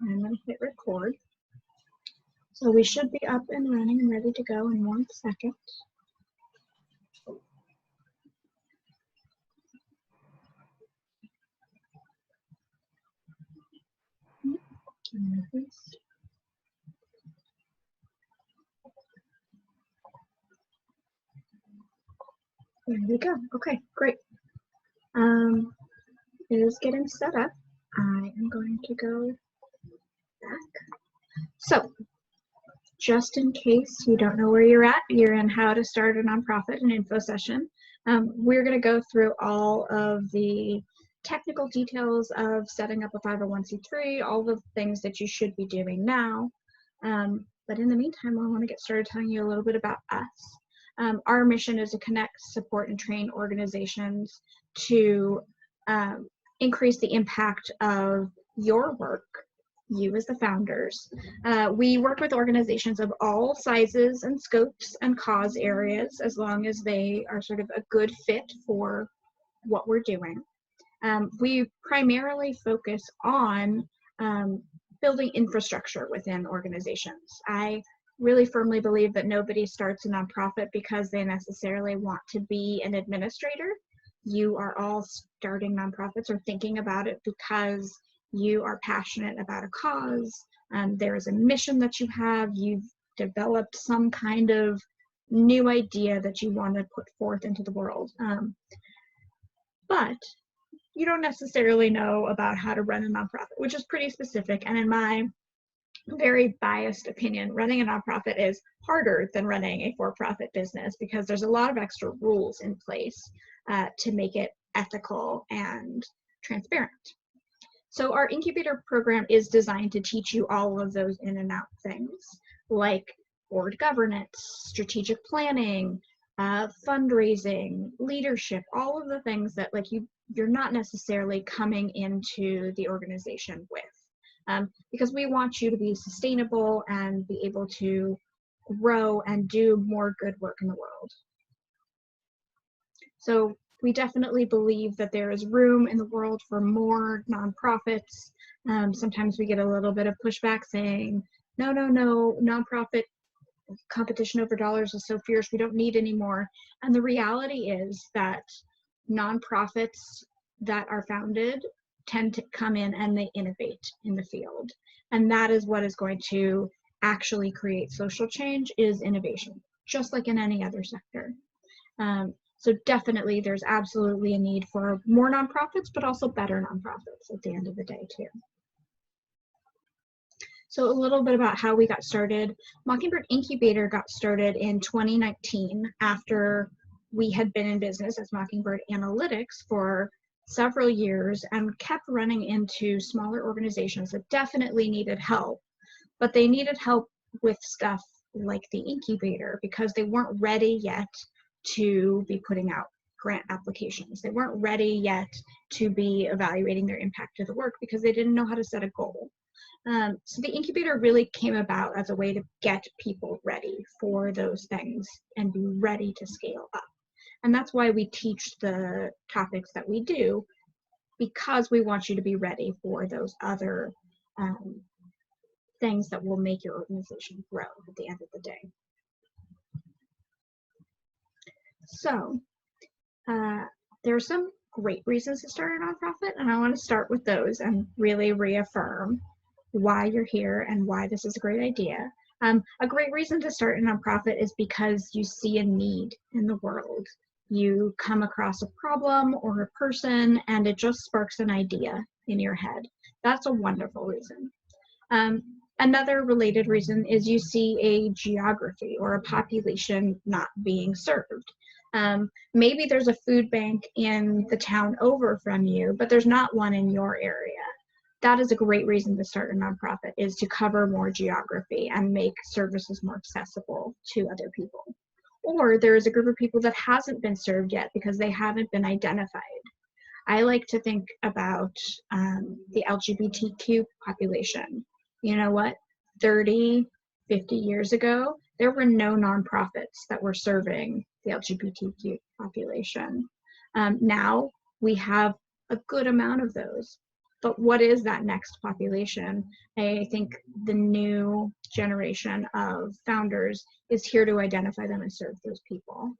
I'm going to hit record. So we should be up and running and ready to go in 1 second. There we go. Okay, great. It is getting set up. I am going to go back. So, just in case you don't know where you're at, you're in How to Start a Nonprofit, an info session. We're going to go through all of the technical details of setting up a 501c3, all the things that you should be doing now. But in the meantime, I want to get started telling you a little bit about us. Our mission is to connect, support, and train organizations to increase the impact of your work, you as the founders. We work with organizations of all sizes and scopes and cause areas, as long as they are sort of a good fit for what we're doing. We primarily focus on building infrastructure within organizations. I really firmly believe that nobody starts a nonprofit because they necessarily want to be an administrator. You are all starting nonprofits or thinking about it because you are passionate about a cause, there is a mission that you have, you've developed some kind of new idea that you want to put forth into the world. But you don't necessarily know about how to run a nonprofit, which is pretty specific. And in my very biased opinion, running a nonprofit is harder than running a for-profit business because there's a lot of extra rules in place to make it ethical and transparent. So our incubator program is designed to teach you all of those in and out things, like board governance, strategic planning, fundraising, leadership, all of the things that you're not necessarily coming into the organization with. Because we want you to be sustainable and be able to grow and do more good work in the world. So we definitely believe that there is room in the world for more nonprofits. Sometimes we get a little bit of pushback saying, no, nonprofit competition over dollars is so fierce, we don't need any more. And the reality is that nonprofits that are founded tend to come in and they innovate in the field. And that is what is going to actually create social change, is innovation, just like in any other sector. So definitely there's absolutely a need for more nonprofits, but also better nonprofits at the end of the day too. So a little bit about how we got started. Mockingbird Incubator got started in 2019 after we had been in business as Mockingbird Analytics for several years and kept running into smaller organizations that definitely needed help, but they needed help with stuff like the incubator because they weren't ready yet to be putting out grant applications. They weren't ready yet to be evaluating their impact to the work because they didn't know how to set a goal. So the incubator really came about as a way to get people ready for those things and be ready to scale up. And that's why we teach the topics that we do, because we want you to be ready for those other things that will make your organization grow at the end of the day. So there are some great reasons to start a nonprofit, and I want to start with those and really reaffirm why you're here and why this is a great idea. A great reason to start a nonprofit is because you see a need in the world. You come across a problem or a person and it just sparks an idea in your head. That's a wonderful reason. Another related reason is you see a geography or a population not being served. Maybe there's a food bank in the town over from you, but there's not one in your area. That is a great reason to start a nonprofit, is to cover more geography and make services more accessible to other people. Or there is a group of people that hasn't been served yet because they haven't been identified. I like to think about the LGBTQ population. You know what? 30, 50 years ago, there were no nonprofits that were serving the LGBTQ population. Now we have a good amount of those. But what is that next population? I think the new generation of founders is here to identify them and serve those people.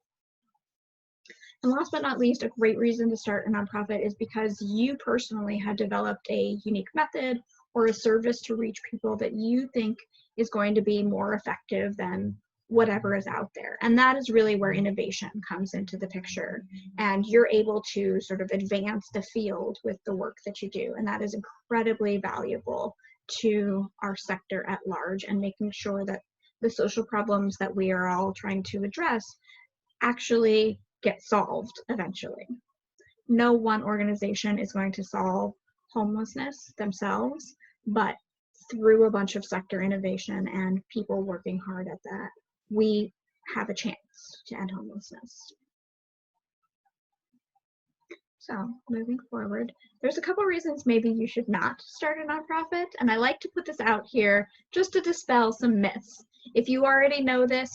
And last but not least, a great reason to start a nonprofit is because you personally have developed a unique method or a service to reach people that you think is going to be more effective than whatever is out there. And that is really where innovation comes into the picture. And you're able to sort of advance the field with the work that you do. And that is incredibly valuable to our sector at large, and making sure that the social problems that we are all trying to address actually get solved eventually. No one organization is going to solve homelessness themselves, but through a bunch of sector innovation and people working hard at that, we have a chance to end homelessness. So moving forward, there's a couple reasons maybe you should not start a nonprofit, and I like to put this out here just to dispel some myths. If you already know this,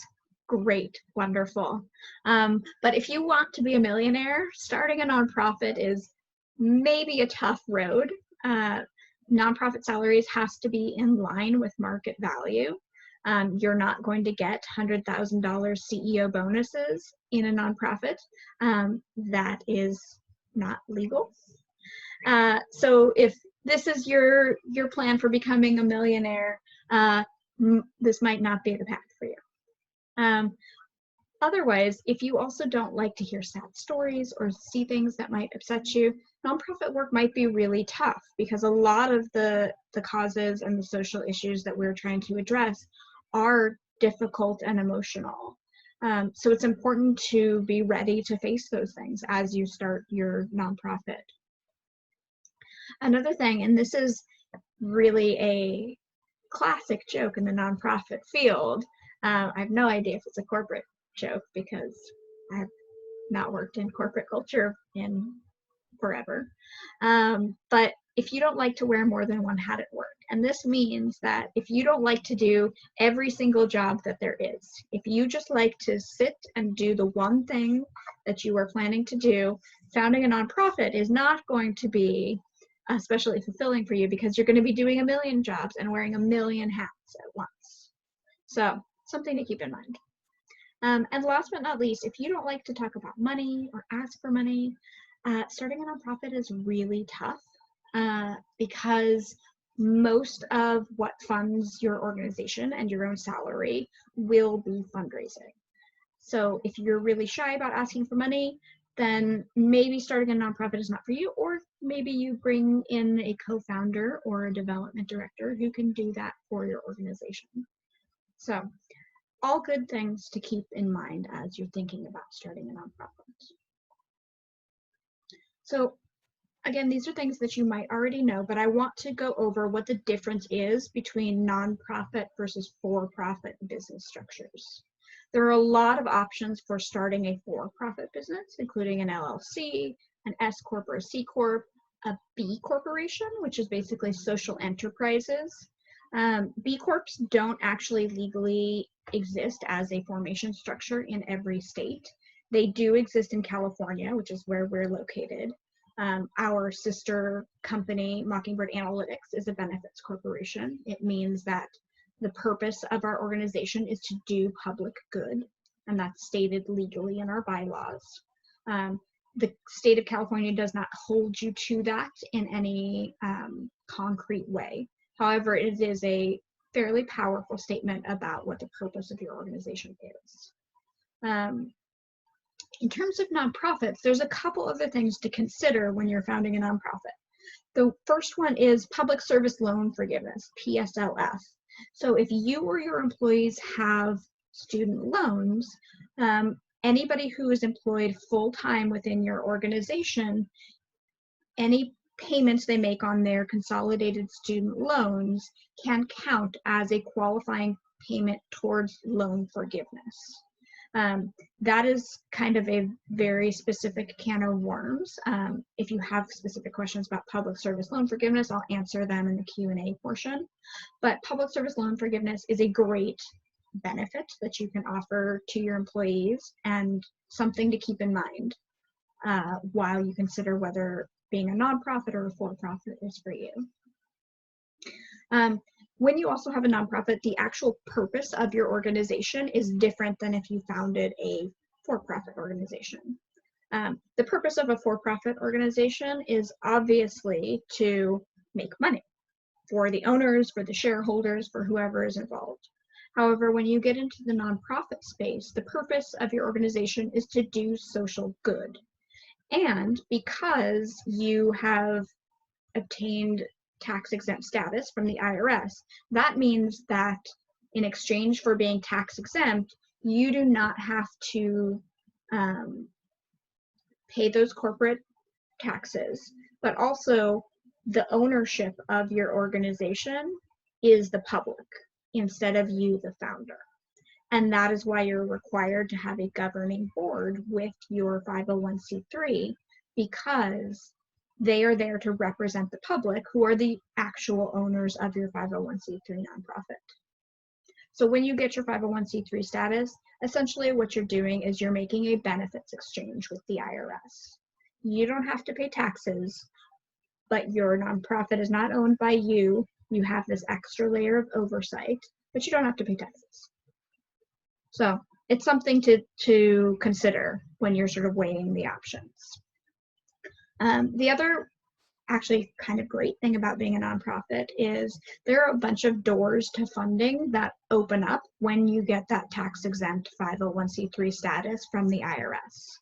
great, wonderful. But if you want to be a millionaire, starting a nonprofit is maybe a tough road. Nonprofit salaries has to be in line with market value. You're not going to get $100,000 CEO bonuses in a nonprofit. That is not legal. So if this is your plan for becoming a millionaire, this might not be the path for you. Otherwise, if you also don't like to hear sad stories or see things that might upset you, nonprofit work might be really tough, because a lot of the causes and the social issues that we're trying to address are difficult and emotional. So it's important to be ready to face those things as you start your nonprofit. Another thing, and this is really a classic joke in the nonprofit field, I have no idea if it's a corporate joke because I have not worked in corporate culture in forever. But if you don't like to wear more than one hat at work, and this means that if you don't like to do every single job that there is, if you just like to sit and do the one thing that you are planning to do, founding a nonprofit is not going to be especially fulfilling for you, because you're going to be doing a million jobs and wearing a million hats at once. So something to keep in mind. And last but not least, if you don't like to talk about money or ask for money, starting a nonprofit is really tough, because most of what funds your organization and your own salary will be fundraising. So if you're really shy about asking for money, then maybe starting a nonprofit is not for you, or maybe you bring in a co-founder or a development director who can do that for your organization. So all good things to keep in mind as you're thinking about starting a nonprofit. So again, these are things that you might already know, but I want to go over what the difference is between nonprofit versus for-profit business structures. There are a lot of options for starting a for-profit business, including an LLC, an S Corp or a C Corp, a B Corporation, which is basically social enterprises. B Corps don't actually legally exist as a formation structure in every state. They do exist in California, which is where we're located. Our sister company, Mockingbird Analytics, is a benefits corporation. It means that the purpose of our organization is to do public good, and that's stated legally in our bylaws. The state of California does not hold you to that in any concrete way. However, it is a fairly powerful statement about what the purpose of your organization is. In terms of nonprofits, there's a couple other things to consider when you're founding a nonprofit. The first one is public service loan forgiveness, PSLF. So if you or your employees have student loans, anybody who is employed full-time within your organization, any payments they make on their consolidated student loans can count as a qualifying payment towards loan forgiveness. That is kind of a very specific can of worms. If you have specific questions about public service loan forgiveness, I'll answer them in the Q&A portion. But public service loan forgiveness is a great benefit that you can offer to your employees, and something to keep in mind while you consider whether being a nonprofit or a for-profit is for you. When you also have a nonprofit, the actual purpose of your organization is different than if you founded a for-profit organization. The purpose of a for-profit organization is obviously to make money for the owners, for the shareholders, for whoever is involved. However, when you get into the nonprofit space, the purpose of your organization is to do social good. And because you have obtained tax-exempt status from the IRS, that means that in exchange for being tax-exempt, you do not have to pay those corporate taxes, but also the ownership of your organization is the public instead of you, the founder. And that is why you're required to have a governing board with your 501c3, because they are there to represent the public, who are the actual owners of your 501c3 nonprofit. So when you get your 501c3 status, essentially what you're doing is you're making a benefits exchange with the IRS. You don't have to pay taxes, but your nonprofit is not owned by you. You have this extra layer of oversight, but you don't have to pay taxes. So it's something to consider when you're sort of weighing the options. The other actually kind of great thing about being a nonprofit is there are a bunch of doors to funding that open up when you get that tax-exempt 501c3 status from the IRS.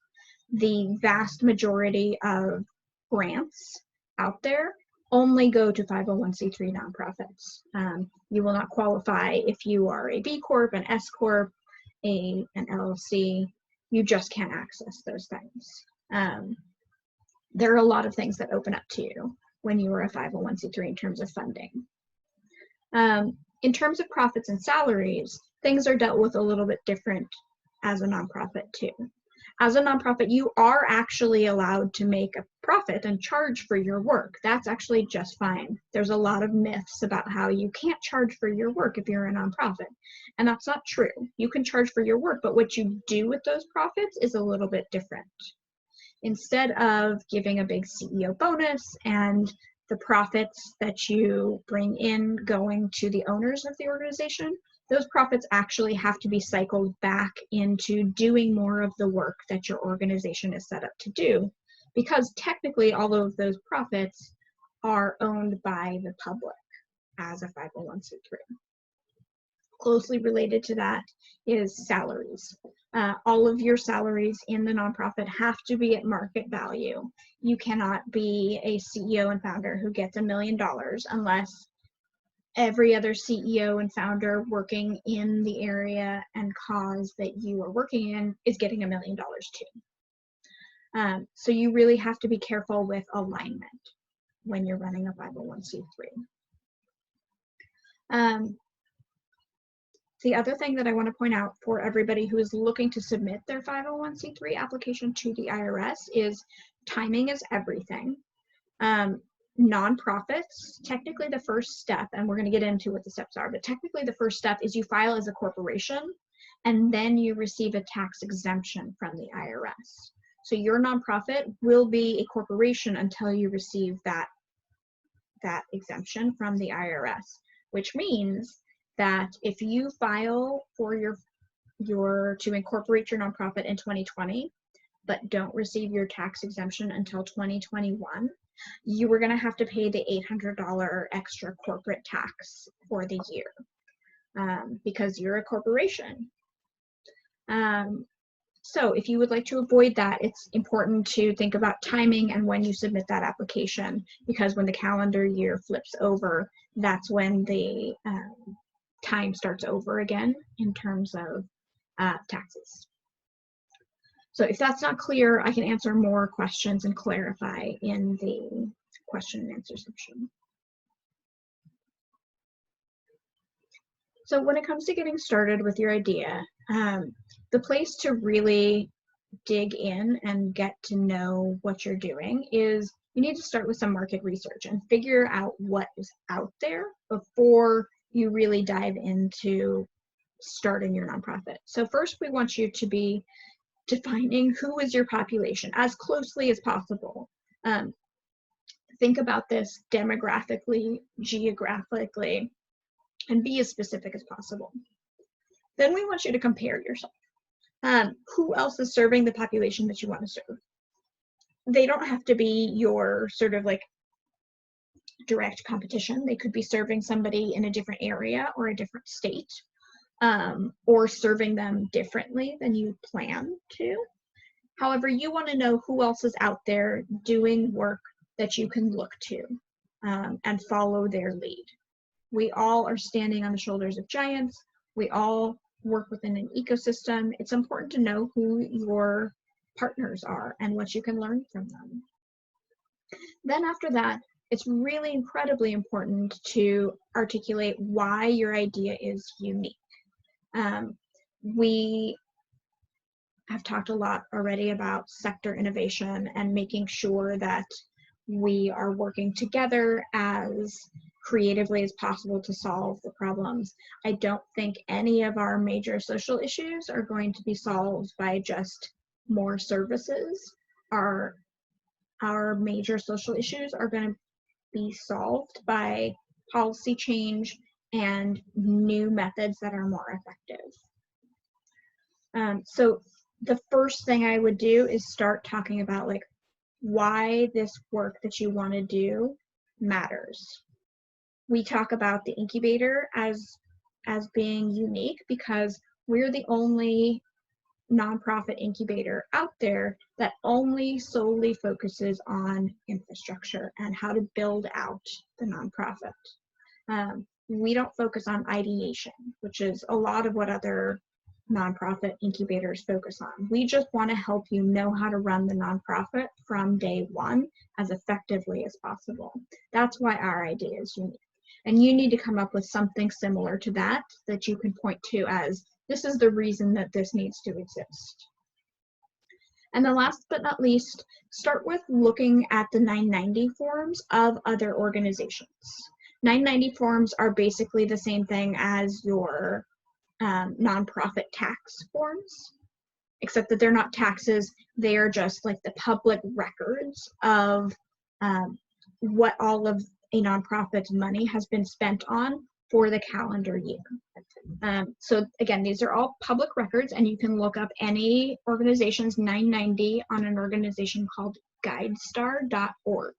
The vast majority of grants out there only go to 501c3 nonprofits. You will not qualify if you are a B Corp, an S Corp, an LLC. You just can't access those things. There are a lot of things that open up to you when you are a 501c3 in terms of funding. In terms of profits and salaries, things are dealt with a little bit different as a nonprofit too. As a nonprofit, you are actually allowed to make a profit and charge for your work. That's actually just fine. There's a lot of myths about how you can't charge for your work if you're a nonprofit, and that's not true. You can charge for your work, but what you do with those profits is a little bit different. Instead of giving a big CEO bonus and the profits that you bring in going to the owners of the organization, those profits actually have to be cycled back into doing more of the work that your organization is set up to do, because technically all of those profits are owned by the public as a 501c3. Closely related to that is salaries. All of your salaries in the nonprofit have to be at market value. You cannot be a CEO and founder who gets $1 million unless every other CEO and founder working in the area and cause that you are working in is getting $1 million too. So you really have to be careful with alignment when you're running a 501c3. The other thing that I want to point out for everybody who is looking to submit their 501c3 application to the IRS is timing is everything. Nonprofits, technically the first step, and we're going to get into what the steps are, but technically the first step is you file as a corporation and then you receive a tax exemption from the IRS. So your nonprofit will be a corporation until you receive that exemption from the IRS, which means that if you file for to incorporate your nonprofit in 2020, but don't receive your tax exemption until 2021, you are going to have to pay the $800 extra corporate tax for the year because you're a corporation. So if you would like to avoid that, it's important to think about timing and when you submit that application, because when the calendar year flips over, that's when the time starts over again in terms of taxes. So if that's not clear, I can answer more questions and clarify in the question and answer section. So when it comes to getting started with your idea, the place to really dig in and get to know what you're doing is you need to start with some market research and figure out what is out there before you really dive into starting your nonprofit. So first, we want you to be defining who is your population as closely as possible. think about this demographically, geographically, and be as specific as possible. Then we want you to compare yourself. Who else is serving the population that you want to serve? They don't have to be your sort of like direct competition. They could be serving somebody in a different area or a different state, or serving them differently than you plan to. However, you want to know who else is out there doing work that you can look to, and follow their lead. We all are standing on the shoulders of giants. We all work within an ecosystem. It's important to know who your partners are and what you can learn from them. Then after that, it's really incredibly important to articulate why your idea is unique. We have talked a lot already about sector innovation and making sure that we are working together as creatively as possible to solve the problems. I don't think any of our major social issues are going to be solved by just more services. Our major social issues are going to be solved by policy change and new methods that are more effective. So the first thing I would do is start talking about like why this work that you want to do matters. We talk about the incubator as being unique because we're the only nonprofit incubator out there that only solely focuses on infrastructure and how to build out the nonprofit. We don't focus on ideation, which is a lot of what other nonprofit incubators focus on. We just want to help you know how to run the nonprofit from day one as effectively as possible. That's why our idea is unique. And you need to come up with something similar to that that you can point to as, this is the reason that this needs to exist. And the last but not least, start with looking at the 990 forms of other organizations. 990 forms are basically the same thing as your nonprofit tax forms, except that they're not taxes. They are just like the public records of what all of a nonprofit's money has been spent on for the calendar year. So again, these are all public records, and you can look up any organization's 990 on an organization called guidestar.org.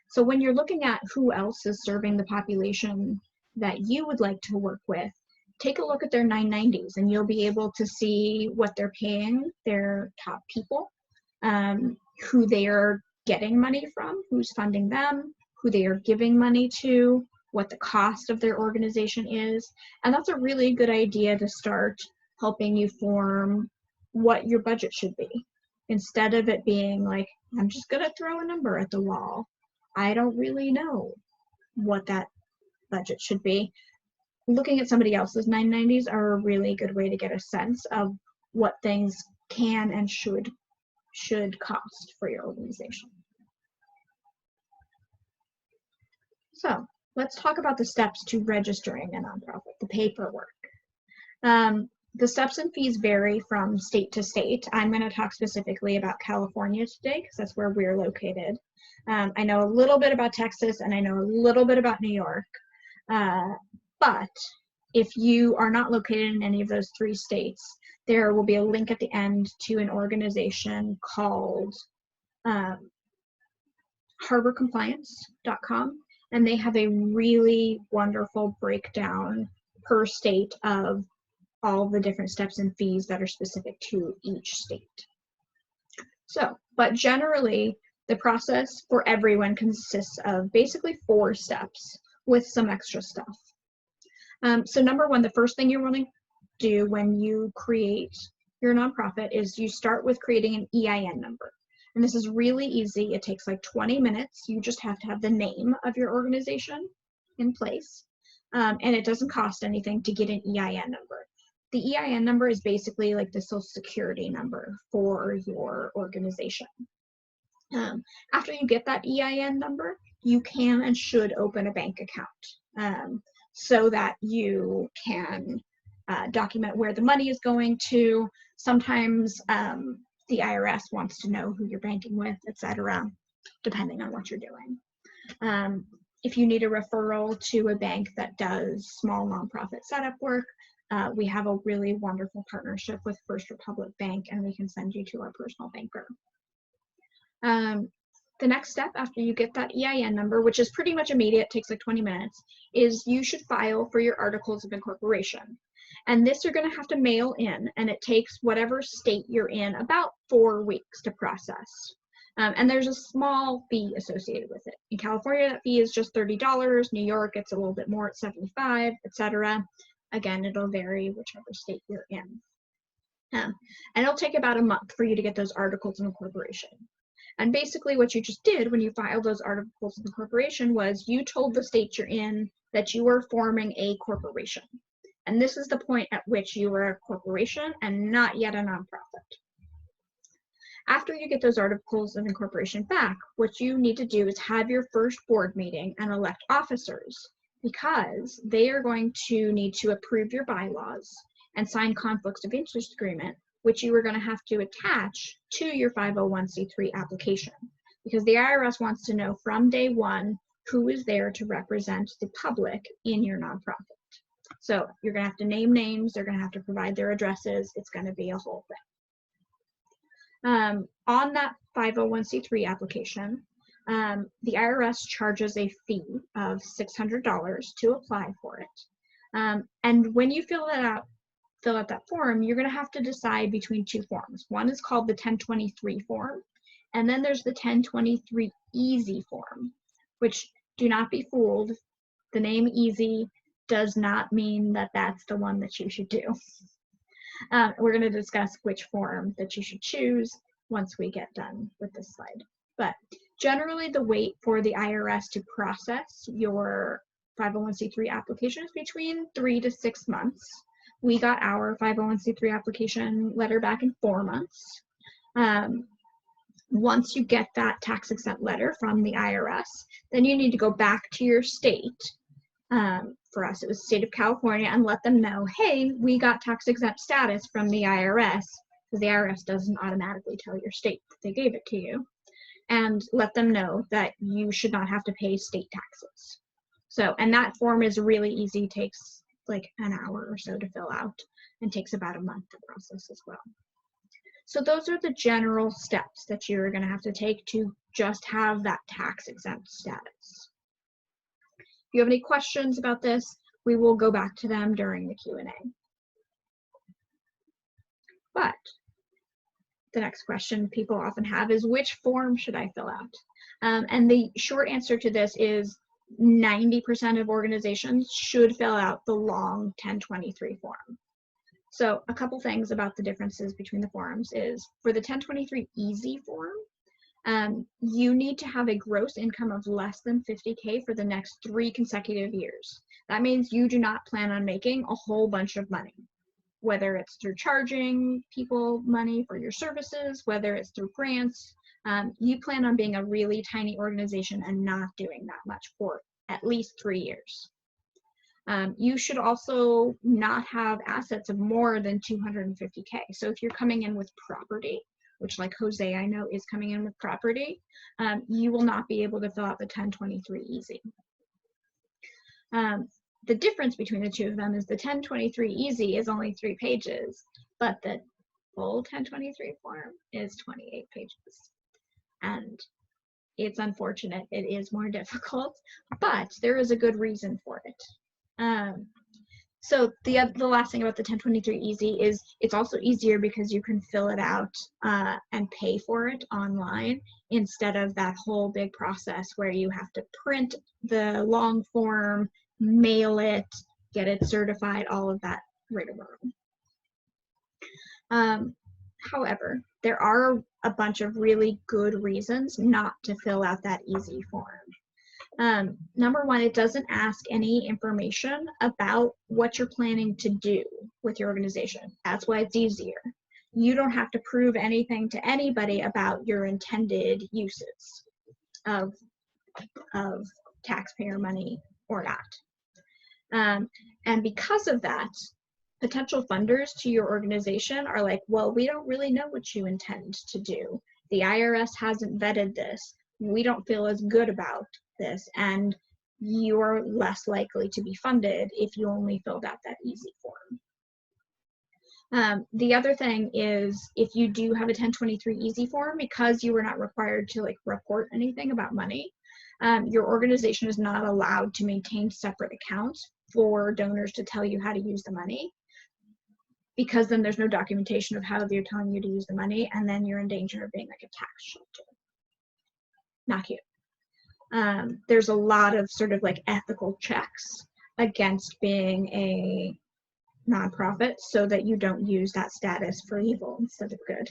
So when you're looking at who else is serving the population that you would like to work with, take a look at their 990s and you'll be able to see what they're paying their top people, who they are getting money from, who's funding them, who they are giving money to, what the cost of their organization is. And that's a really good idea to start helping you form what your budget should be. Instead of it being like, I'm just gonna throw a number at the wall. I don't really know what that budget should be. Looking at somebody else's 990s are a really good way to get a sense of what things can and should cost for your organization. So let's talk about the steps to registering a nonprofit, the paperwork. The steps and fees vary from state to state. I'm going to talk specifically about California today because that's where we're located. I know a little bit about Texas and I know a little bit about New York. But if you are not located in any of those 3 states, there will be a link at the end to an organization called harborcompliance.com, and they have a really wonderful breakdown per state of all the different steps and fees that are specific to each state. So, but generally, the process for everyone consists of basically 4 steps with some extra stuff. So number 1, the first thing you want to do when you create your nonprofit is you start with creating an EIN number. And this is really easy. It takes like 20 minutes. You just have to have the name of your organization in place. And it doesn't cost anything to get an EIN number. The EIN number is basically like the social security number for your organization. After you get that EIN number, you can and should open a bank account so that you can document where the money is going to. Sometimes the IRS wants to know who you're banking with, etc. depending on what you're doing. If you need a referral to a bank that does small nonprofit setup work, we have a really wonderful partnership with First Republic Bank, and we can send you to our personal banker. The next step after you get that EIN number, which is pretty much immediate, takes like 20 minutes, is you should file for your articles of incorporation. And this you're going to have to mail in, and it takes whatever state you're in about 4 weeks to process. And there's a small fee associated with it. In California, that fee is just $30. New York, it's a little bit more at $75, etc. Again, it'll vary whichever state you're in. And it'll take about a month for you to get those articles of incorporation. And basically what you just did when you filed those articles of incorporation was you told the state you're in that you were forming a corporation. And this is the point at which you are a corporation and not yet a nonprofit. After you get those articles of incorporation back, what you need to do is have your first board meeting and elect officers, because they are going to need to approve your bylaws and sign conflicts of interest agreement, which you are going to have to attach to your 501c3 application, because the IRS wants to know from day one who is there to represent the public in your nonprofit. So you're going to have to name names, they're going to have to provide their addresses, it's going to be a whole thing. On that 501c3 application, the IRS charges a fee of $600 to apply for it. And when you fill out that form, you're going to have to decide between two forms. One is called the 1023 form, and then there's the 1023 easy form, which, do not be fooled, the name easy does not mean that that's the one that you should do. We're going to discuss which form that you should choose once we get done with this slide. But generally, the wait for the IRS to process your 501c3 application is between 3 to 6 months. We got our 501c3 application letter back in 4 months. Once you get that tax-exempt letter from the IRS, then you need to go back to your state. For us, it was the state of California, and let them know, hey, we got tax-exempt status from the IRS, because the IRS doesn't automatically tell your state that they gave it to you, and let them know that you should not have to pay state taxes. So, and that form is really easy, takes like an hour or so to fill out, and takes about a month to process as well. So those are the general steps that you're going to have to take to just have that tax-exempt status. If you have any questions about this, we will go back to them during the Q&A. But the next question people often have is, which form should I fill out? And the short answer to this is 90% of organizations should fill out the long 1023 form. So a couple things about the differences between the forms is, for the 1023 easy form, you need to have a gross income of less than 50K for the next 3 consecutive years. That means you do not plan on making a whole bunch of money, whether it's through charging people money for your services, whether it's through grants. You plan on being a really tiny organization and not doing that much for at least 3 years. You should also not have assets of more than 250K. So if you're coming in with property, which, like Jose, I know, is coming in with property, you will not be able to fill out the 1023 easy. The difference between the two of them is the 1023 easy is only 3 pages, but the full 1023 form is 28 pages. And it's unfortunate, it is more difficult, but there is a good reason for it. So the last thing about the 1023 easy is it's also easier because you can fill it out and pay for it online, instead of that whole big process where you have to print the long form, mail it, get it certified, all of that rigmarole. However, there are a bunch of really good reasons not to fill out that easy form. Number one, it doesn't ask any information about what you're planning to do with your organization. That's why it's easier. You don't have to prove anything to anybody about your intended uses of taxpayer money or not. And because of that, potential funders to your organization are like, well, we don't really know what you intend to do. The IRS hasn't vetted this. we don't feel as good about this, and you're less likely to be funded if you only filled out that easy form. The other thing is, if you do have a 1023 easy form, because you were not required to like report anything about money, your organization is not allowed to maintain separate accounts for donors to tell you how to use the money, because then there's no documentation of how they're telling you to use the money, and then you're in danger of being like a tax shelter. Not cute. There's a lot of sort of like ethical checks against being a nonprofit so that you don't use that status for evil instead of good.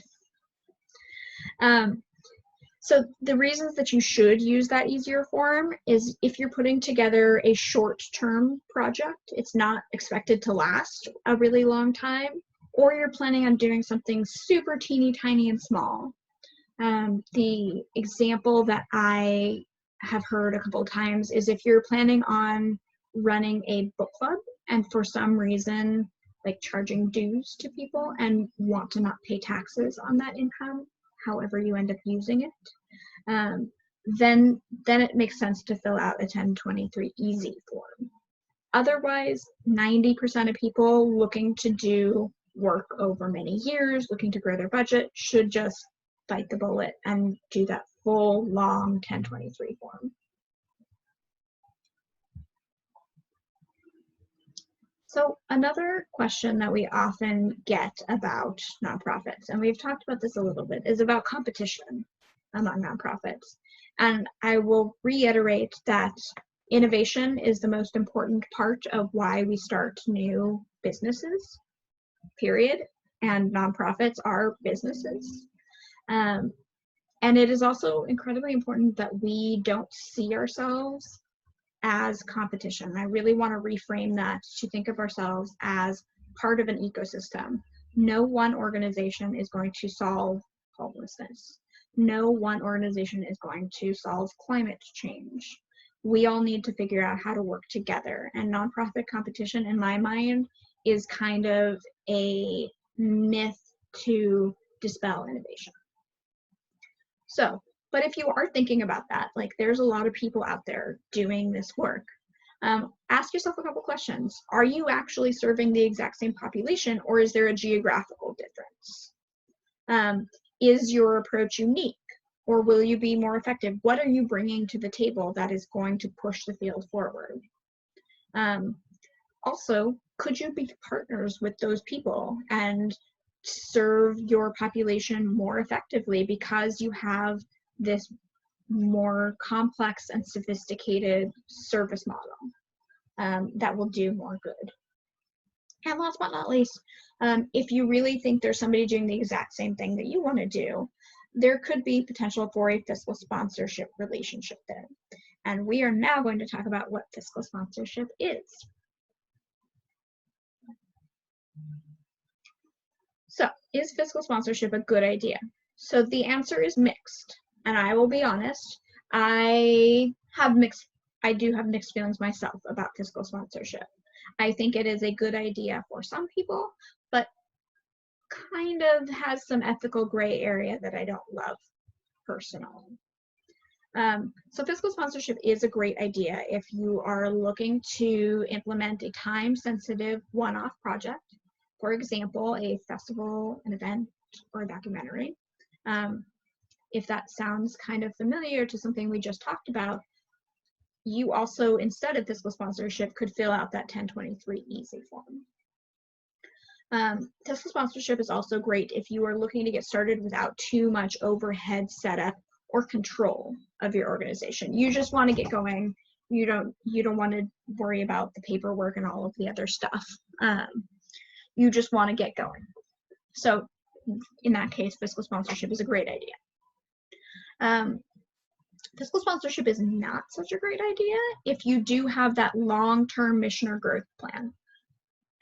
So the reasons that you should use that easier form is if you're putting together a short-term project, it's not expected to last a really long time, or you're planning on doing something super teeny tiny and small. The example that I have heard a couple of times is if you're planning on running a book club and for some reason like charging dues to people and want to not pay taxes on that income, however you end up using it, then it makes sense to fill out a 1023 easy form. Otherwise, 90% of people looking to do work over many years, looking to grow their budget, should just bite the bullet and do that full long 1023 form. So another question that we often get about nonprofits, and we've talked about this a little bit, is about competition among nonprofits. And I will reiterate that innovation is the most important part of why we start new businesses, period. And nonprofits are businesses. And it is also incredibly important that we don't see ourselves as competition. I really want to reframe that to think of ourselves as part of an ecosystem. No one organization is going to solve homelessness. No one organization is going to solve climate change. We all need to figure out how to work together. And nonprofit competition, in my mind, is kind of a myth to dispel innovation. So, but if you are thinking about that, like there's a lot of people out there doing this work, ask yourself a couple questions. Are you actually serving the exact same population, or is there a geographical difference? Is your approach unique, or will you be more effective? What are you bringing to the table that is going to push the field forward? Also, could you be partners with those people and serve your population more effectively because you have this more complex and sophisticated service model that will do more good? And last but not least, if you really think there's somebody doing the exact same thing that you want to do, there could be potential for a fiscal sponsorship relationship there. And we are now going to talk about what fiscal sponsorship is. So, is fiscal sponsorship a good idea? So the answer is mixed, and I will be honest, I do have mixed feelings myself about fiscal sponsorship. I think it is a good idea for some people, but kind of has some ethical gray area that I don't love personally. So fiscal sponsorship is a great idea if you are looking to implement a time-sensitive one-off project. For example, a festival, an event, or a documentary. If that sounds kind of familiar to something we just talked about, you also, instead of fiscal sponsorship, could fill out that 1023 easy form. Fiscal sponsorship is also great if you are looking to get started without too much overhead setup or control of your organization. You just want to get going. You don't want to worry about the paperwork and all of the other stuff. You just want to get going. So in that case, fiscal sponsorship is a great idea. Fiscal sponsorship is not such a great idea if you do have that long-term mission or growth plan.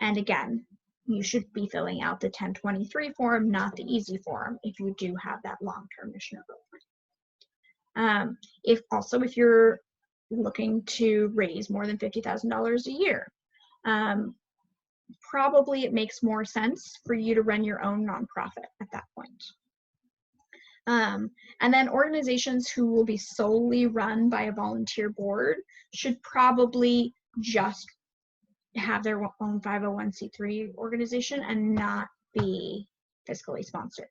And again, you should be filling out the 1023 form, not the easy form, if you do have that long-term mission or growth plan. If you're looking to raise more than $50,000 a year, probably it makes more sense for you to run your own nonprofit at that point. And then organizations who will be solely run by a volunteer board should probably just have their own 501c3 organization and not be fiscally sponsored.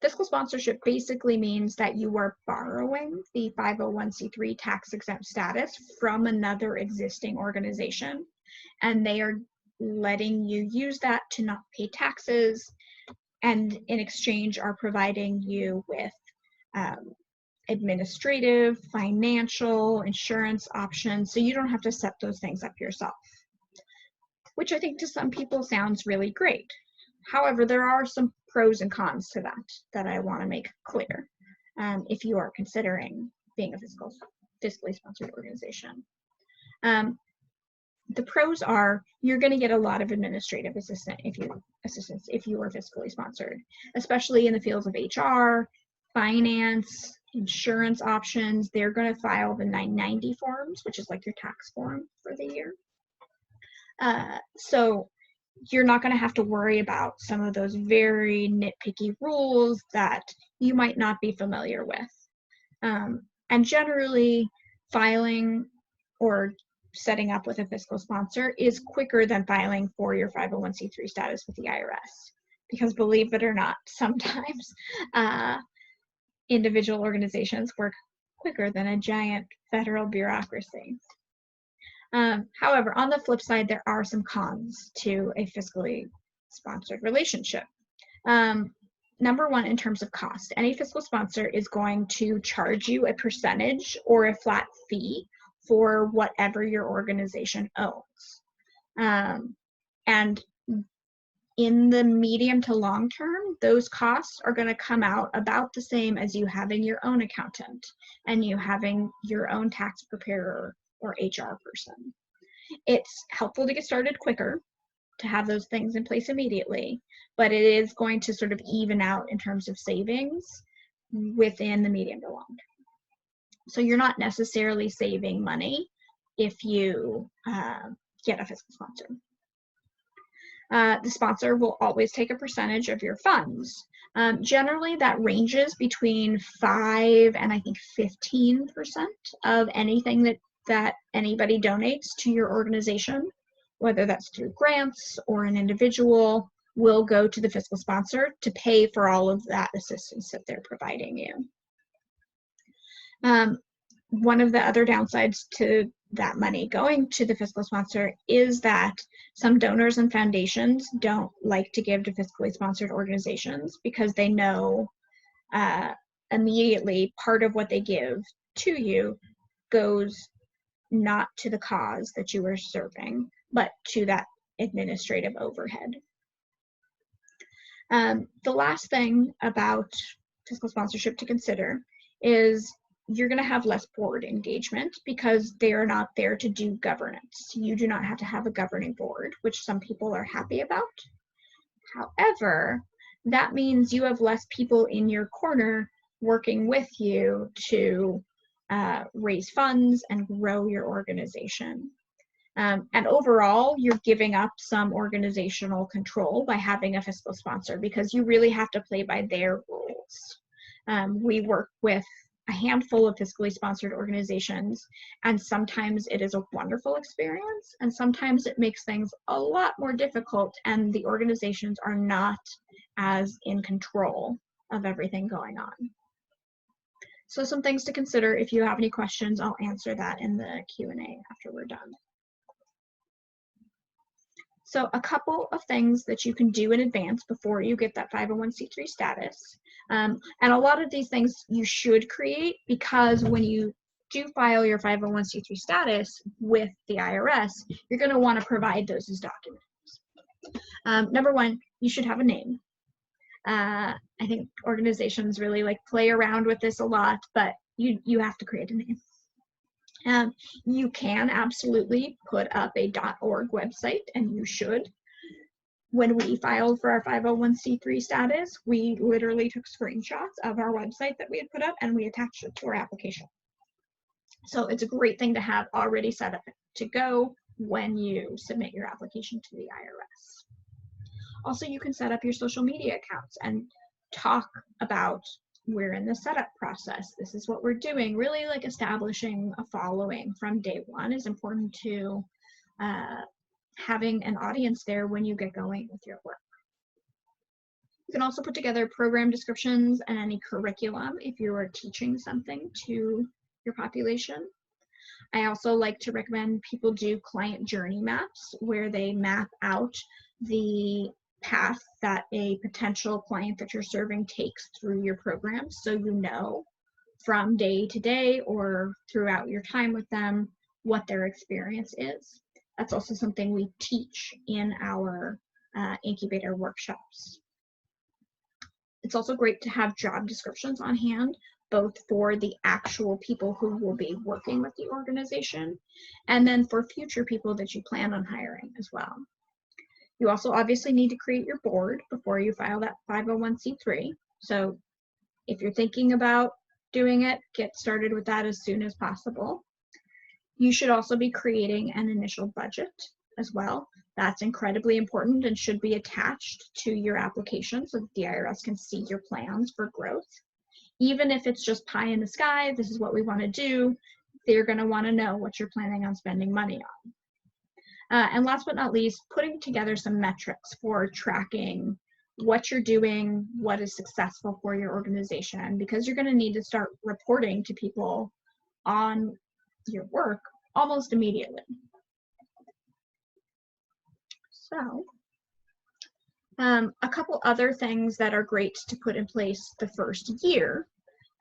Fiscal sponsorship basically means that you are borrowing the 501c3 tax-exempt status from another existing organization, and they are letting you use that to not pay taxes, and in exchange are providing you with administrative, financial, insurance options, so you don't have to set those things up yourself, which I think to some people sounds really great. However, there are some pros and cons to that I want to make clear if you are considering being a fiscally sponsored organization. The pros are you're going to get a lot of administrative assistance if you are fiscally sponsored, especially in the fields of HR, finance, insurance options. They're going to file the 990 forms, which is like your tax form for the year. So you're not going to have to worry about some of those very nitpicky rules that you might not be familiar with. And generally, filing or setting up with a fiscal sponsor is quicker than filing for your 501c3 status with the IRS. Because believe it or not, sometimes individual organizations work quicker than a giant federal bureaucracy. However, on the flip side, there are some cons to a fiscally sponsored relationship. Number one, in terms of cost, any fiscal sponsor is going to charge you a percentage or a flat fee for whatever your organization owns. And in the medium to long term, those costs are going to come out about the same as you having your own accountant and you having your own tax preparer or HR person. It's helpful to get started quicker, to have those things in place immediately, but it is going to sort of even out in terms of savings within the medium to long term. So you're not necessarily saving money if you get a fiscal sponsor. The sponsor will always take a percentage of your funds. Generally, that ranges between 5 and I think 15% of anything that anybody donates to your organization, whether that's through grants or an individual, will go to the fiscal sponsor to pay for all of that assistance that they're providing you. One of the other downsides to that money going to the fiscal sponsor is that some donors and foundations don't like to give to fiscally sponsored organizations because they know immediately part of what they give to you goes not to the cause that you are serving, but to that administrative overhead. The last thing about fiscal sponsorship to consider is you're going to have less board engagement because they are not there to do governance. You do not have to have a governing board, which some people are happy about. However, that means you have less people in your corner working with you to raise funds and grow your organization. And overall, you're giving up some organizational control by having a fiscal sponsor because you really have to play by their rules. We work with a handful of fiscally sponsored organizations, and sometimes it is a wonderful experience, and sometimes it makes things a lot more difficult, and the organizations are not as in control of everything going on. So some things to consider. If you have any questions, I'll answer that in the Q&A after we're done. So a couple of things that you can do in advance before you get that 501c3 status. And a lot of these things you should create because when you do file your 501c3 status with the IRS, you're going to want to provide those as documents. Number one, you should have a name. I think organizations really play around with this a lot, but you have to create a name. You can absolutely put up a .org website, and you should. When we filed for our 501c3 status, we literally took screenshots of our website that we had put up and we attached it to our application. So it's a great thing to have already set up to go when you submit your application to the IRS. Also, you can set up your social media accounts, and talk about, we're in the setup process, this is what we're doing. Really, like, establishing a following from day one is important to having an audience there when you get going with your work. You can also put together program descriptions and any curriculum if you are teaching something to your population. I also like to recommend people do client journey maps, where they map out the path that a potential client that you're serving takes through your program, so you know from day to day or throughout your time with them what their experience is. That's also something we teach in our incubator workshops. It's also great to have job descriptions on hand, both for the actual people who will be working with the organization, and then for future people that you plan on hiring as well. You also obviously need to create your board before you file that 501c3. So if you're thinking about doing it, get started with that as soon as possible. You should also be creating an initial budget as well. That's incredibly important and should be attached to your application so that the IRS can see your plans for growth. Even if it's just pie in the sky, this is what we want to do, they're going to want to know what you're planning on spending money on. And last but not least, putting together some metrics for tracking what you're doing, what is successful for your organization, because you're going to need to start reporting to people on your work almost immediately. So, a couple other things that are great to put in place the first year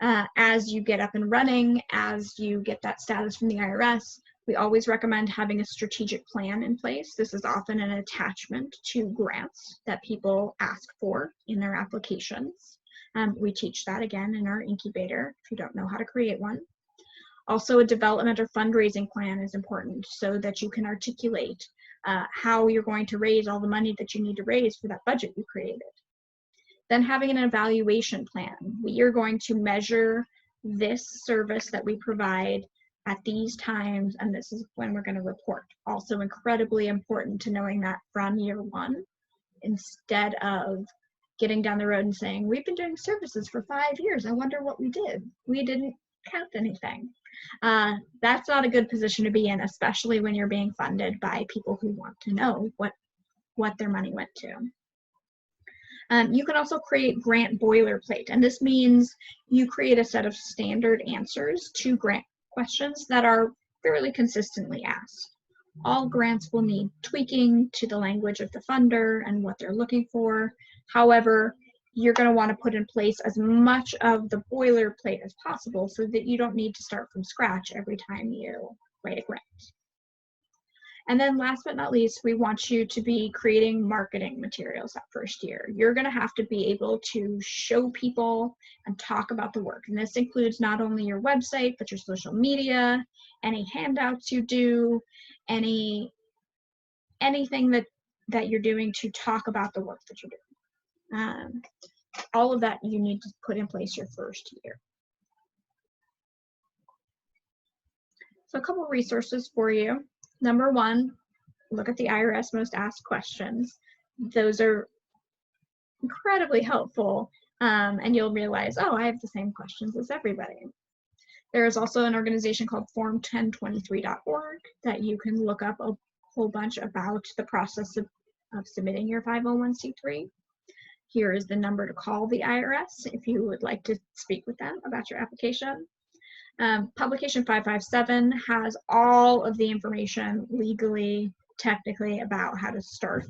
as you get up and running, as you get that status from the IRS. We always recommend having a strategic plan in place. This is often an attachment to grants that people ask for in their applications. We teach that again in our incubator if you don't know how to create one. Also, a development or fundraising plan is important so that you can articulate how you're going to raise all the money that you need to raise for that budget you created. Then having an evaluation plan. We are going to measure this service that we provide at these times, and this is when we're going to report. Also incredibly important to knowing that from year one, instead of getting down the road and saying, we've been doing services for 5 years, I wonder what we did. We didn't count anything. That's not a good position to be in, especially when you're being funded by people who want to know what their money went to. You can also create grant boilerplate, and this means you create a set of standard answers to grant questions that are fairly consistently asked. All grants will need tweaking to the language of the funder and what they're looking for. However, you're going to want to put in place as much of the boilerplate as possible so that you don't need to start from scratch every time you write a grant. And then last but not least, we want you to be creating marketing materials that first year. You're going to have to be able to show people and talk about the work. And this includes not only your website, but your social media, any handouts you do, anything that you're doing to talk about the work that you're doing. All of that you need to put in place your first year. So a couple resources for you. Number one, look at the IRS Most Asked Questions. Those are incredibly helpful, and you'll realize, oh, I have the same questions as everybody. There is also an organization called form1023.org that you can look up a whole bunch about the process of submitting your 501c3. Here is the number to call the IRS if you would like to speak with them about your application. Publication 557 has all of the information legally, technically, about how to start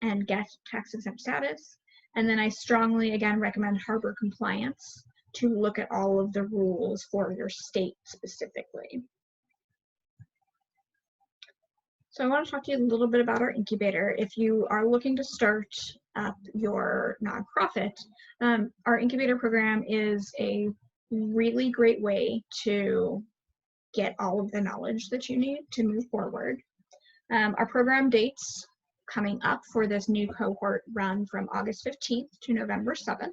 and get tax-exempt status. And then I strongly, again, recommend Harbor Compliance to look at all of the rules for your state specifically. So I want to talk to you a little bit about our incubator. If you are looking to start up your nonprofit, our incubator program is a really great way to get all of the knowledge that you need to move forward. Our program dates coming up for this new cohort run from August 15th to November 7th.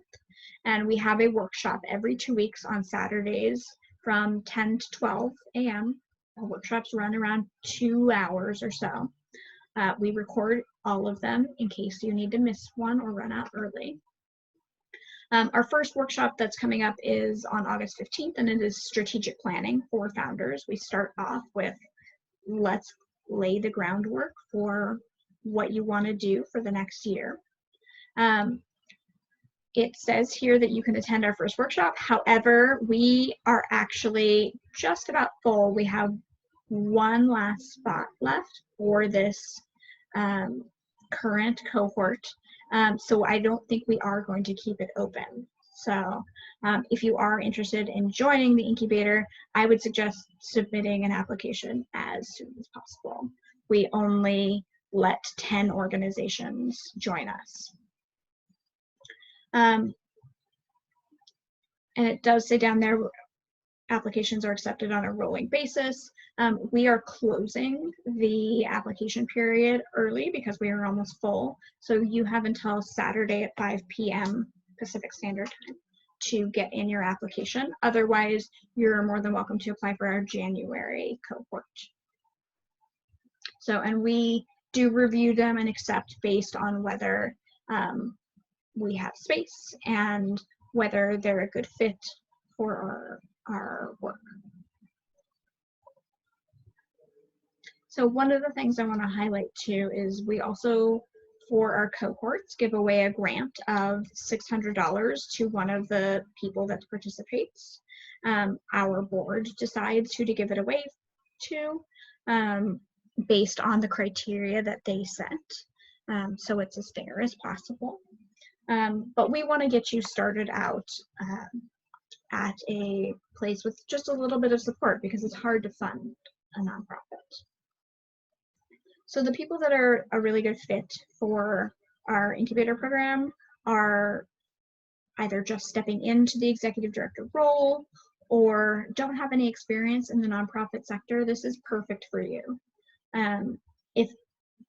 And we have a workshop every 2 weeks on Saturdays from 10 to 12 a.m. Our workshops run around 2 hours or so. We record all of them in case you need to miss one or run out early. Our first workshop that's coming up is on August 15th, and it is strategic planning for founders. We start off with let's lay the groundwork for what you want to do for the next year. It says here that you can attend our first workshop. However, we are actually just about full. We have one last spot left for this current cohort. So I don't think we are going to keep it open. So if you are interested in joining the incubator, I would suggest submitting an application as soon as possible. We only let 10 organizations join us. And it does say down there, applications are accepted on a rolling basis. We are closing the application period early because we are almost full. So you have until Saturday at 5 p.m. Pacific Standard Time to get in your application. Otherwise, you're more than welcome to apply for our January cohort. So, and we do review them and accept based on whether we have space and whether they're a good fit for our work. So one of the things I want to highlight too is we also, for our cohorts, give away a grant of $600 to one of the people that participates. Our board decides who to give it away to based on the criteria that they set. So it's as fair as possible. But we want to get you started out at a place with just a little bit of support because it's hard to fund a nonprofit. So the people that are a really good fit for our incubator program are either just stepping into the executive director role or don't have any experience in the nonprofit sector. This is perfect for you. If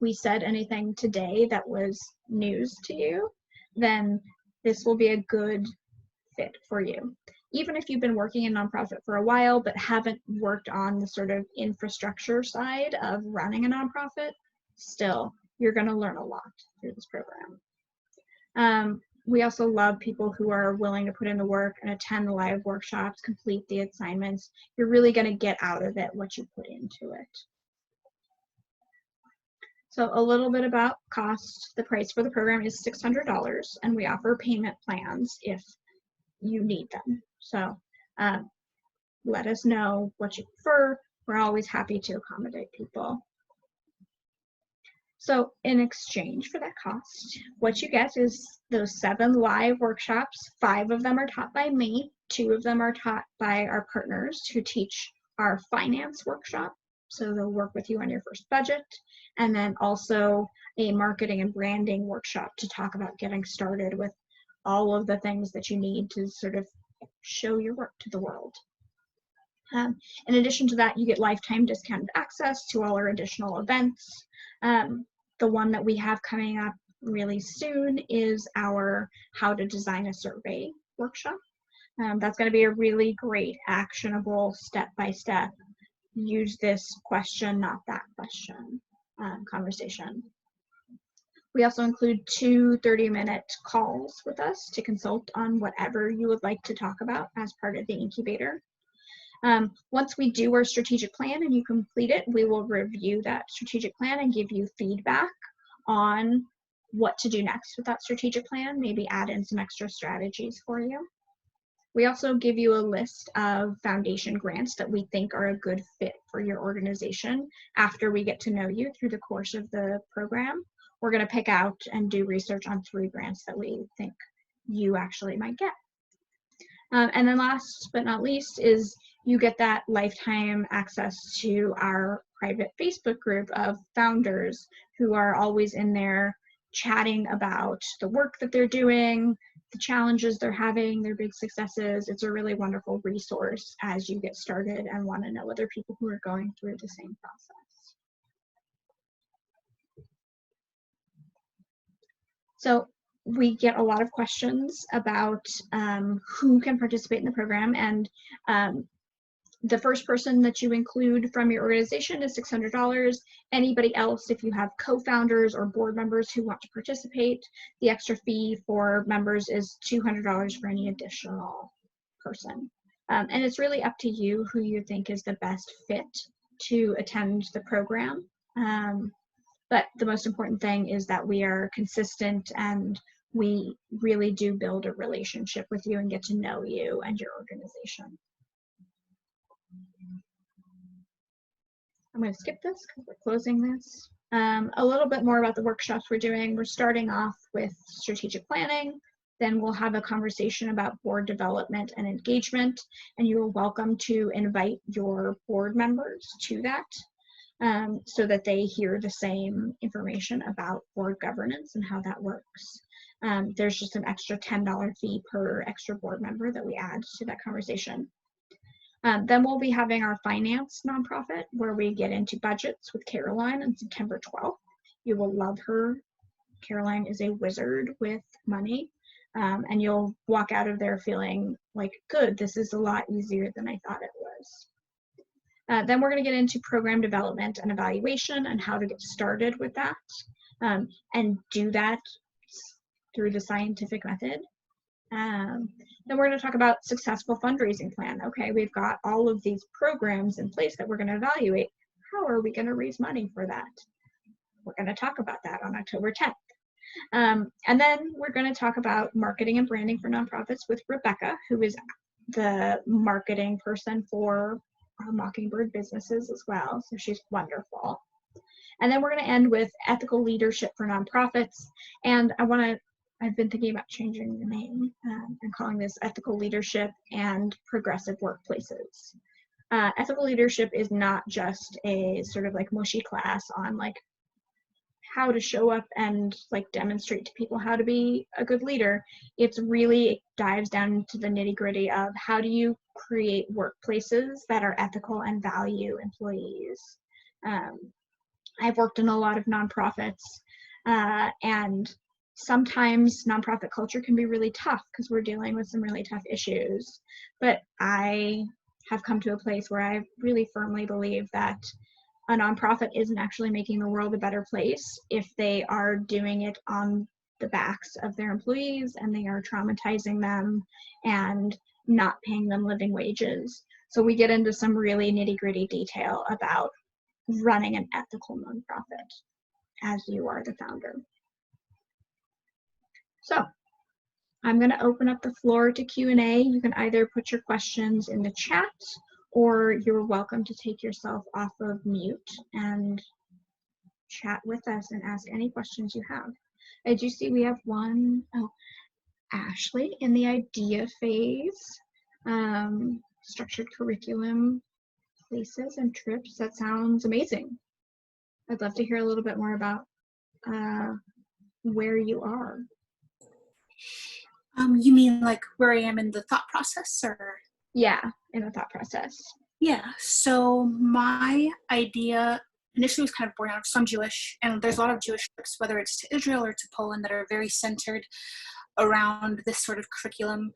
we said anything today that was news to you, then this will be a good fit for you. Even if you've been working in nonprofit for a while but haven't worked on the sort of infrastructure side of running a nonprofit, still, you're going to learn a lot through this program. We also love people who are willing to put in the work and attend the live workshops, complete the assignments. You're really going to get out of it what you put into it. So a little bit about cost. The price for the program is $600, and we offer payment plans if you need them. So let us know what you prefer. We're always happy to accommodate people. So in exchange for that cost, what you get is those 7 live workshops. 5 of them are taught by me. 2 of them are taught by our partners who teach our finance workshop. So they'll work with you on your first budget. And then also a marketing and branding workshop to talk about getting started with all of the things that you need to sort of show your work to the world. In addition to that, you get lifetime discounted access to all our additional events. The one that we have coming up really soon is our How to Design a Survey workshop. That's going to be a really great, actionable, step-by-step, use this question, not that question conversation. We also include 2 30-minute calls with us to consult on whatever you would like to talk about as part of the incubator. Once we do our strategic plan and you complete it, we will review that strategic plan and give you feedback on what to do next with that strategic plan, maybe add in some extra strategies for you. We also give you a list of foundation grants that we think are a good fit for your organization after we get to know you through the course of the program. We're going to pick out and do research on 3 grants that we think you actually might get. And then last but not least is you get that lifetime access to our private Facebook group of founders who are always in there chatting about the work that they're doing, the challenges they're having, their big successes. It's a really wonderful resource as you get started and want to know other people who are going through the same process. So we get a lot of questions about who can participate in the program, and The first person that you include from your organization is $600. Anybody else, if you have co-founders or board members who want to participate, the extra fee for members is $200 for any additional person. And it's really up to you who you think is the best fit to attend the program. But the most important thing is that we are consistent and we really do build a relationship with you and get to know you and your organization. I'm going to skip this because we're closing this. A little bit more about the workshops we're doing. We're starting off with strategic planning. Then we'll have a conversation about board development and engagement, and you're welcome to invite your board members to that so that they hear the same information about board governance and how that works. There's just an extra $10 fee per extra board member that we add to that conversation. Then we'll be having our finance nonprofit where we get into budgets with Caroline on September 12th. You will love her. Caroline is a wizard with money, and you'll walk out of there feeling like, good, this is a lot easier than I thought it was. Then we're going to get into program development and evaluation and how to get started with that and do that through the scientific method. Then we're going to talk about successful fundraising plan. Okay, we've got all of these programs in place that we're going to evaluate. How are we going to raise money for that? We're going to talk about that on October 10th. And then we're going to talk about marketing and branding for nonprofits with Rebecca, who is the marketing person for our Mockingbird businesses as well. So she's wonderful. And then we're going to end with ethical leadership for nonprofits. And I've been thinking about changing the name and calling this ethical leadership and progressive workplaces. Ethical leadership is not just a sort of like mushy class on like how to show up and like demonstrate to people how to be a good leader. It dives down into the nitty gritty of how do you create workplaces that are ethical and value employees. I've worked in a lot of nonprofits and sometimes nonprofit culture can be really tough because we're dealing with some really tough issues. But I have come to a place where I really firmly believe that a nonprofit isn't actually making the world a better place if they are doing it on the backs of their employees and they are traumatizing them and not paying them living wages. So we get into some really nitty-gritty detail about running an ethical nonprofit as you are the founder. So I'm going to open up the floor to Q&A. You can either put your questions in the chat or you're welcome to take yourself off of mute and chat with us and ask any questions you have. I do see we have one. Oh, Ashley in the idea phase, structured curriculum, places and trips. That sounds amazing. I'd love to hear a little bit more about where you are. You mean like where I am in the thought process, or? Yeah, in the thought process. Yeah, so my idea initially was kind of born out of, so I'm Jewish, and there's a lot of Jewish trips, whether it's to Israel or to Poland, that are very centered around this sort of curriculum.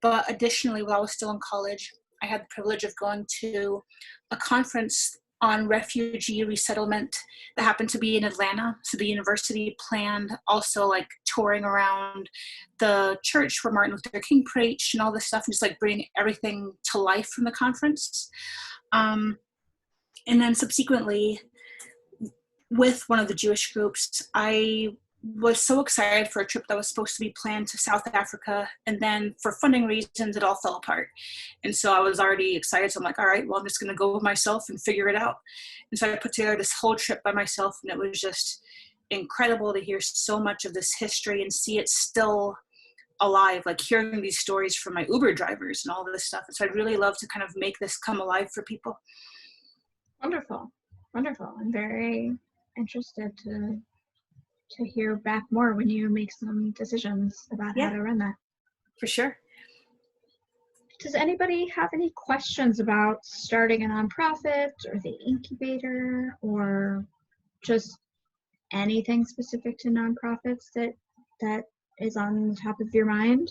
But additionally, while I was still in college, I had the privilege of going to a conference on refugee resettlement that happened to be in Atlanta. So the university planned also like touring around the church where Martin Luther King preached and all this stuff, and just like bring everything to life from the conference. And then subsequently, with one of the Jewish groups, I was so excited for a trip that was supposed to be planned to South Africa, and then for funding reasons it all fell apart. And so I was already excited, so I'm like, all right, well, I'm just going to go with myself and figure it out. And so I put together this whole trip by myself, and it was just incredible to hear so much of this history and see it still alive, like hearing these stories from my Uber drivers and all of this stuff. And so I'd really love to kind of make this come alive for people. Wonderful. I'm very interested to hear back more when you make some decisions about how to run that. For sure. Does anybody have any questions about starting a nonprofit or the incubator or just anything specific to nonprofits that is on the top of your mind?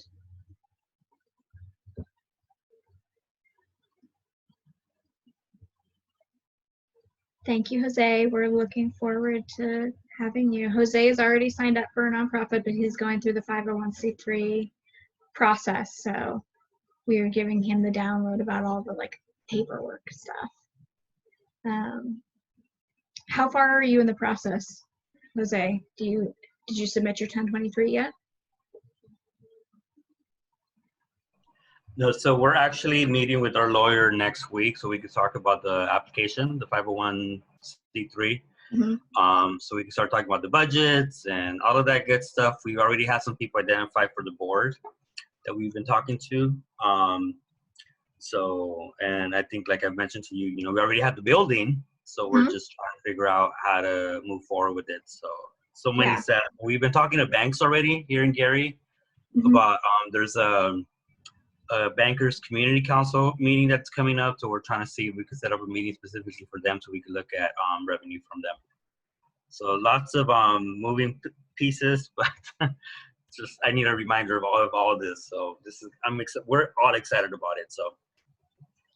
Thank you, Jose. We're looking forward to having you. Jose is already signed up for a nonprofit, but he's going through the 501c3 process. So we are giving him the download about all the like paperwork stuff. How far are you in the process, Jose? Did you submit your 1023 yet? No, so we're actually meeting with our lawyer next week so we can talk about the application, the 501c3. So we can start talking about the budgets and all of that good stuff. We already have some people identified for the board that we've been talking to. And I think, like I've mentioned to you, we already have the building, so we're just trying to figure out how to move forward with it. So many steps. We've been talking to banks already here in Gary about there's a bankers community council meeting that's coming up, so we're trying to see if we could set up a meeting specifically for them so we can look at revenue from them. So lots of moving pieces, but just I need a reminder of all of this. So we're all excited about it. So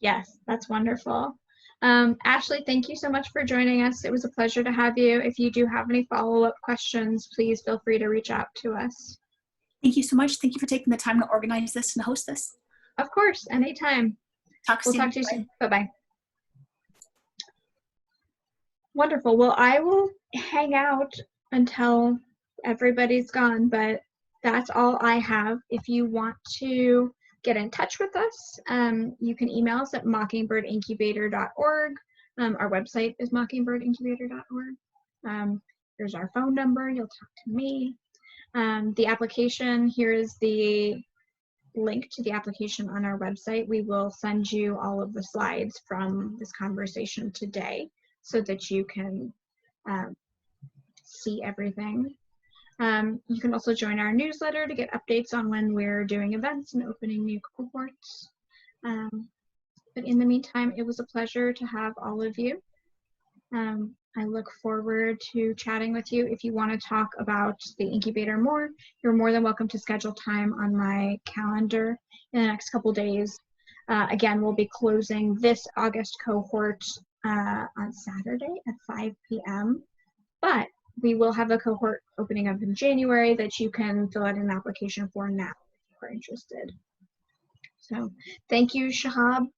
yes, that's wonderful. Ashley, thank you so much for joining us. It was a pleasure to have you. If you do have any follow-up questions, please feel free to reach out to us. Thank you so much. Thank you for taking the time to organize this and host this. Of course, anytime. We'll talk to you soon. Bye-bye. Wonderful. Well, I will hang out until everybody's gone, but that's all I have. If you want to get in touch with us, you can email us at mockingbirdincubator.org. Our website is mockingbirdincubator.org. Here's our phone number. You'll talk to me. The application, here is the link to the application on our website. We will send you all of the slides from this conversation today so that you can see everything. You can also join our newsletter to get updates on when we're doing events and opening new cohorts. But in the meantime, it was a pleasure to have all of you. I look forward to chatting with you. If you want to talk about the incubator more, you're more than welcome to schedule time on my calendar in the next couple days. Again, we'll be closing this August cohort on Saturday at 5 p.m. But we will have a cohort opening up in January that you can fill out an application for now if you're interested. So thank you, Shahab,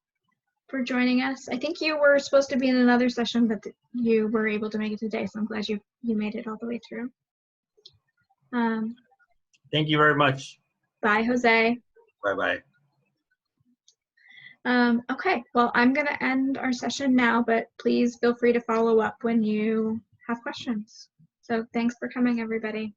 for joining us. I think you were supposed to be in another session, but you were able to make it today, so I'm glad you made it all the way through. Thank you very much. Bye, Jose. Bye-bye. Okay, well, I'm going to end our session now, but please feel free to follow up when you have questions. So thanks for coming, everybody.